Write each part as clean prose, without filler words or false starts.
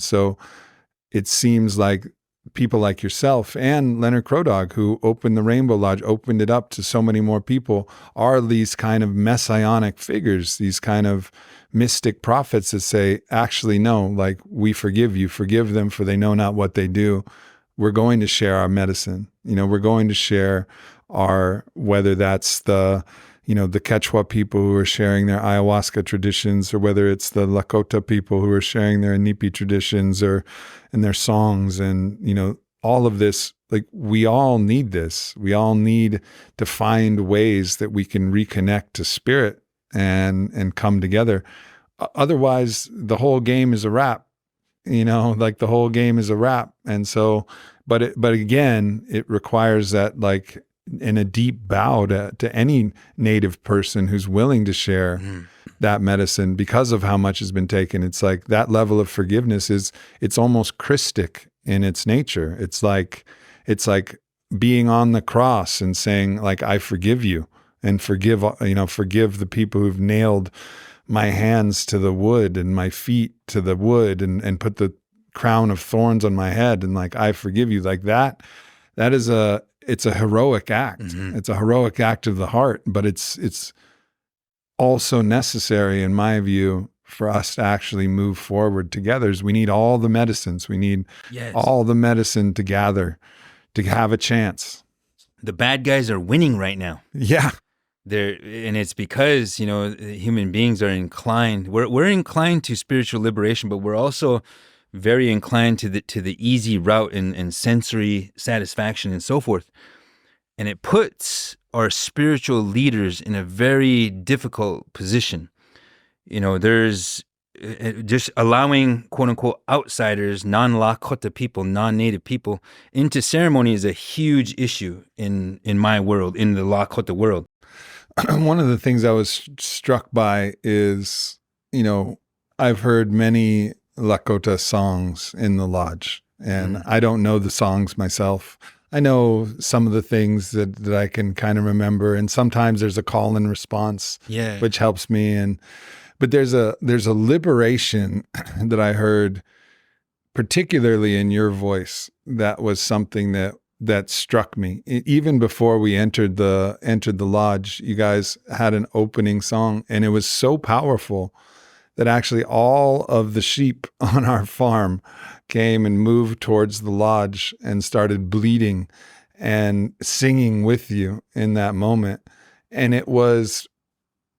so it seems like people like yourself and Leonard Crodog, who opened the Rainbow Lodge, opened it up to so many more people, are these kind of messianic figures, these kind of mystic prophets that say, actually, no, like, we forgive you, forgive them, for they know not what they do. We're going to share our medicine. We're going to share whether that's the Quechua people who are sharing their ayahuasca traditions, or whether it's the Lakota people who are sharing their Inipi traditions and their songs, and, all of this. Like, we all need this. We all need to find ways that we can reconnect to spirit and come together. Otherwise, the whole game is a wrap. Like, the whole game is a wrap. And so, but again, it requires that, like, in a deep bow to any Native person who's willing to share that medicine because of how much has been taken. It's like that level of forgiveness it's almost Christic in its nature. It's like being on the cross and saying, like, I forgive you, and forgive the people who've nailed my hands to the wood and my feet to the wood and put the crown of thorns on my head. And, like, I forgive you. Like, that is it's a heroic act. Mm-hmm. It's a heroic act of the heart, but it's also necessary, in my view, for us to actually move forward together. Is we need all the medicines. We need all the medicine to gather to have a chance. The bad guys are winning right now. Yeah. And it's because, human beings are inclined. We're inclined to spiritual liberation, but we're also very inclined to the easy route and sensory satisfaction and so forth. And it puts our spiritual leaders in a very difficult position. There's just allowing, quote unquote, outsiders, non-Lakota people, non-native people into ceremony is a huge issue in my world, in the Lakota world. One of the things I was struck by is, I've heard many Lakota songs in the lodge, and I don't know the songs myself. I know some of the things that I can kind of remember, and sometimes there's a call and response, which helps me. But there's a liberation that I heard, particularly in your voice, that was something that struck me. Even before we entered the lodge, you guys had an opening song, and it was so powerful that actually all of the sheep on our farm came and moved towards the lodge and started bleating and singing with you in that moment. And it was,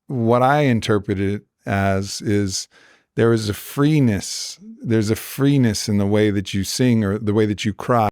what I interpreted as is, there is a freeness. There's a freeness in the way that you sing or the way that you cry.